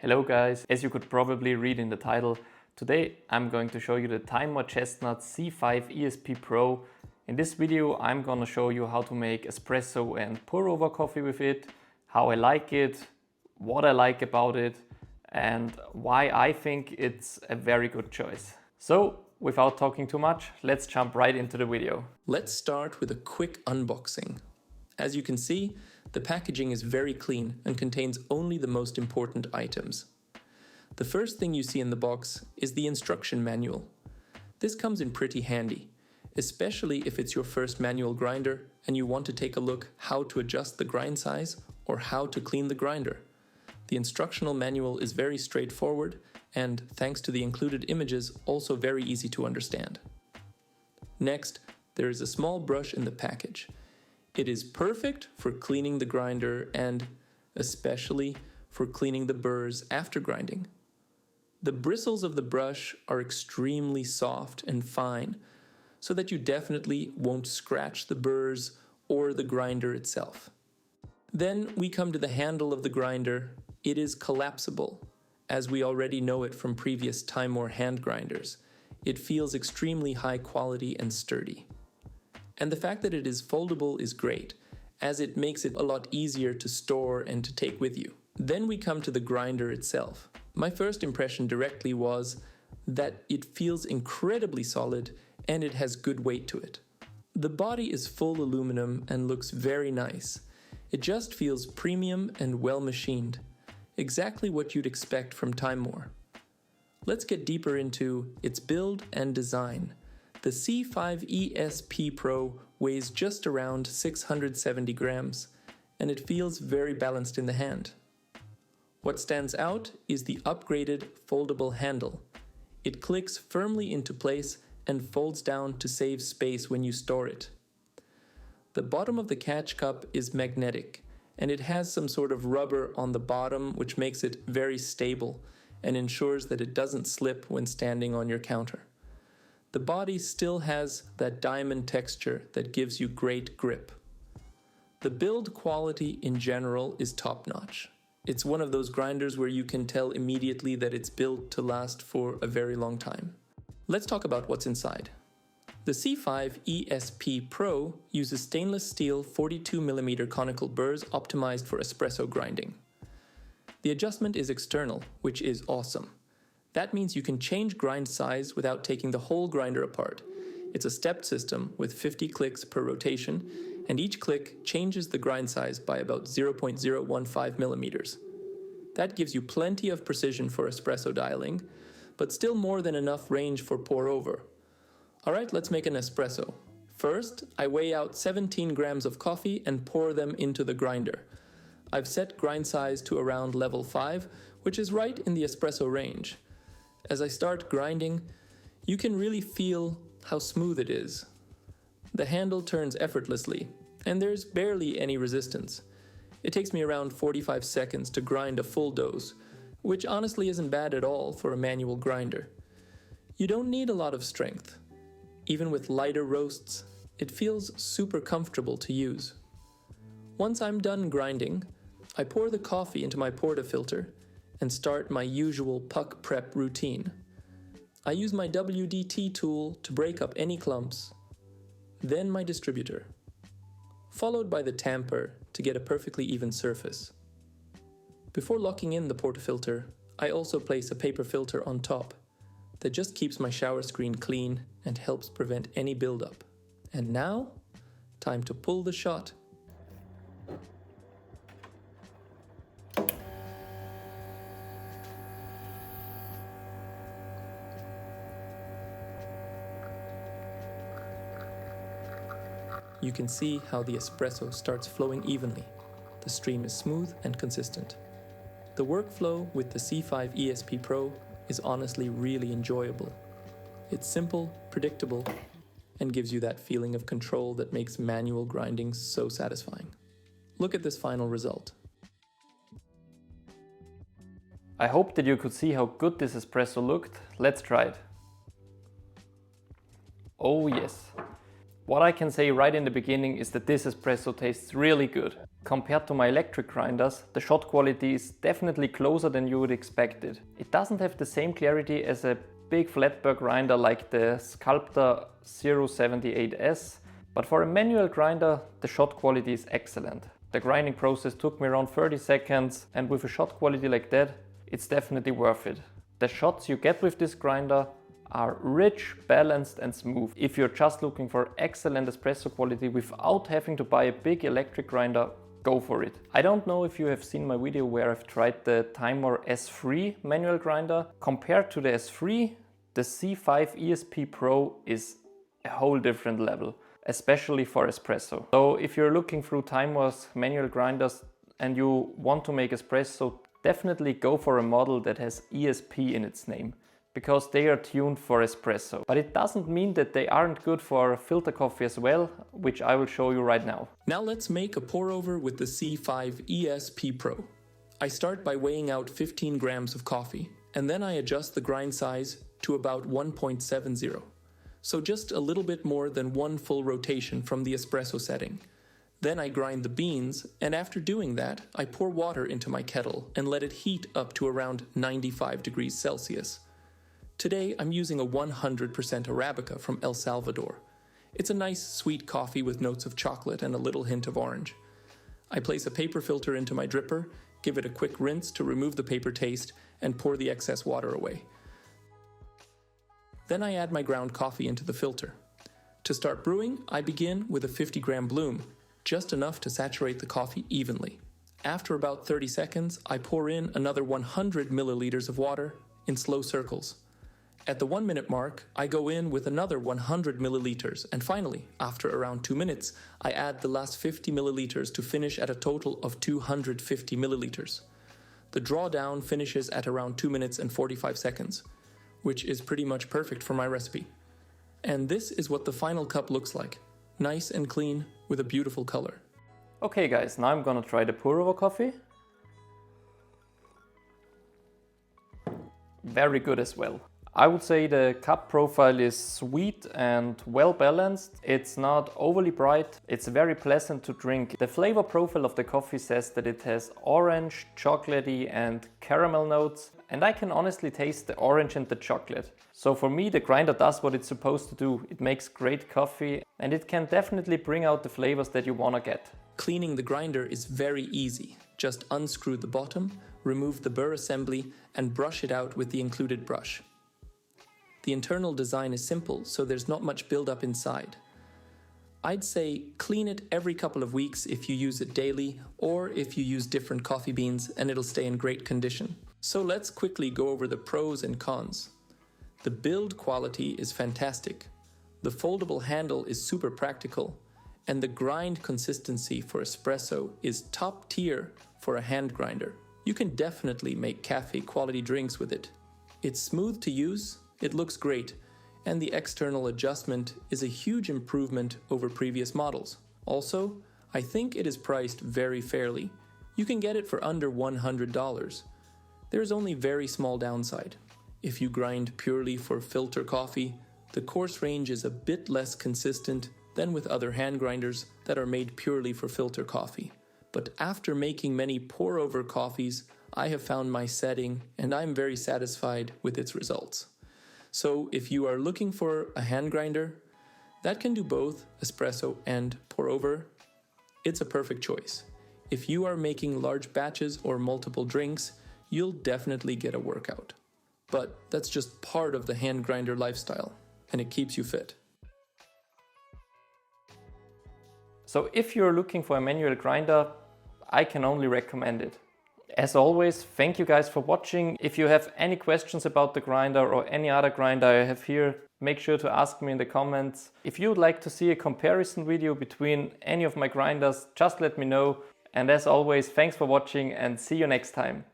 Hello guys, as you could probably read in the title, today I'm going to show you the Timemore C5 ESP Pro. In this video I'm gonna show you how to make espresso and pour over coffee with it, how I like it, what I like about it, and why I think it's a very good choice. So without talking too much, let's jump right into the video. Let's start with a quick unboxing. As you can see, the packaging is very clean and contains only the most important items. The first thing you see in the box is the instruction manual. This comes in pretty handy, especially if it's your first manual grinder and you want to take a look how to adjust the grind size or how to clean the grinder. The instructional manual is very straightforward and, thanks to the included images, also very easy to understand. Next, there is a small brush in the package. It is perfect for cleaning the grinder and especially for cleaning the burrs after grinding. The bristles of the brush are extremely soft and fine, so that you definitely won't scratch the burrs or the grinder itself. Then we come to the handle of the grinder. It is collapsible, as we already know it from previous Timemore hand grinders. It feels extremely high quality and sturdy. And the fact that it is foldable is great, as it makes it a lot easier to store and to take with you. Then we come to the grinder itself. My first impression directly was that it feels incredibly solid and it has good weight to it. The body is full aluminum and looks very nice. It just feels premium and well machined. Exactly what you'd expect from Timemore. Let's get deeper into its build and design. The C5 ESP Pro weighs just around 670 grams, and it feels very balanced in the hand. What stands out is the upgraded foldable handle. It clicks firmly into place and folds down to save space when you store it. The bottom of the catch cup is magnetic, and it has some sort of rubber on the bottom which makes it very stable and ensures that it doesn't slip when standing on your counter. The body still has that diamond texture that gives you great grip. The build quality in general is top-notch. It's one of those grinders where you can tell immediately that it's built to last for a very long time. Let's talk about what's inside. The C5 ESP Pro uses stainless steel 42mm conical burrs optimized for espresso grinding. The adjustment is external, which is awesome. That means you can change grind size without taking the whole grinder apart. It's a stepped system with 50 clicks per rotation, and each click changes the grind size by about 0.015 millimeters. That gives you plenty of precision for espresso dialing, but still more than enough range for pour over. Alright, let's make an espresso. First, I weigh out 17 grams of coffee and pour them into the grinder. I've set grind size to around level 5, which is right in the espresso range. As I start grinding, you can really feel how smooth it is. The handle turns effortlessly, and there's barely any resistance. It takes me around 45 seconds to grind a full dose, which honestly isn't bad at all for a manual grinder. You don't need a lot of strength. Even with lighter roasts, it feels super comfortable to use. Once I'm done grinding, I pour the coffee into my portafilter and start my usual puck prep routine. I use my WDT tool to break up any clumps, then my distributor, followed by the tamper to get a perfectly even surface. Before locking in the portafilter, I also place a paper filter on top that just keeps my shower screen clean and helps prevent any buildup. And now, time to pull the shot. You can see how the espresso starts flowing evenly. The stream is smooth and consistent. The workflow with the C5 ESP Pro is honestly really enjoyable. It's simple, predictable, and gives you that feeling of control that makes manual grinding so satisfying. Look at this final result. I hope that you could see how good this espresso looked. Let's try it. Oh yes. What I can say right in the beginning is that this espresso tastes really good. Compared to my electric grinders, the shot quality is definitely closer than you would expect it. It doesn't have the same clarity as a big flat burr grinder like the Sculptor 078S, but for a manual grinder, the shot quality is excellent. The grinding process took me around 30 seconds, and with a shot quality like that, it's definitely worth it. The shots you get with this grinder are rich, balanced and smooth. If you're just looking for excellent espresso quality without having to buy a big electric grinder, go for it. I don't know if you have seen my video where I've tried the Timemore S3 manual grinder. Compared to the S3, the C5 ESP Pro is a whole different level, especially for espresso. So if you're looking through Timemore's manual grinders and you want to make espresso, definitely go for a model that has ESP in its name, because they are tuned for espresso. But it doesn't mean that they aren't good for filter coffee as well, which I will show you right now. Now let's make a pour over with the C5 ESP Pro. I start by weighing out 15 grams of coffee, and then I adjust the grind size to about 1.70. So just a little bit more than one full rotation from the espresso setting. Then I grind the beans, and after doing that, I pour water into my kettle and let it heat up to around 95 degrees Celsius. Today, I'm using a 100% Arabica from El Salvador. It's a nice sweet coffee with notes of chocolate and a little hint of orange. I place a paper filter into my dripper, give it a quick rinse to remove the paper taste, and pour the excess water away. Then I add my ground coffee into the filter. To start brewing, I begin with a 50-gram bloom, just enough to saturate the coffee evenly. After about 30 seconds, I pour in another 100 milliliters of water in slow circles. At the 1 minute mark, I go in with another 100 milliliters, and finally, after around 2 minutes, I add the last 50 milliliters to finish at a total of 250 milliliters. The drawdown finishes at around 2 minutes and 45 seconds, which is pretty much perfect for my recipe. And this is what the final cup looks like, nice and clean with a beautiful color. Okay guys, now I'm gonna try the pour over coffee. Very good as well. I would say the cup profile is sweet and well balanced. It's not overly bright. It's very pleasant to drink. The flavor profile of the coffee says that it has orange, chocolatey and caramel notes. And I can honestly taste the orange and the chocolate. So for me, the grinder does what it's supposed to do. It makes great coffee and it can definitely bring out the flavors that you want to get. Cleaning the grinder is very easy. Just unscrew the bottom, remove the burr assembly and brush it out with the included brush. The internal design is simple, so there's not much buildup inside. I'd say clean it every couple of weeks if you use it daily, or if you use different coffee beans and it'll stay in great condition. So let's quickly go over the pros and cons. The build quality is fantastic. The foldable handle is super practical, and the grind consistency for espresso is top tier for a hand grinder. You can definitely make cafe quality drinks with it. It's smooth to use, it looks great, and the external adjustment is a huge improvement over previous models. Also, I think it is priced very fairly. You can get it for under $100. There's only very small downside. If you grind purely for filter coffee, the coarse range is a bit less consistent than with other hand grinders that are made purely for filter coffee. But after making many pour-over coffees, I have found my setting and I'm very satisfied with its results. So if you are looking for a hand grinder that can do both espresso and pour over, it's a perfect choice. If you are making large batches or multiple drinks, you'll definitely get a workout. But that's just part of the hand grinder lifestyle, and it keeps you fit. So if you're looking for a manual grinder, I can only recommend it. As always, thank you guys for watching. If you have any questions about the grinder or any other grinder I have here, make sure to ask me in the comments. If you would like to see a comparison video between any of my grinders, just let me know. And as always, thanks for watching and see you next time.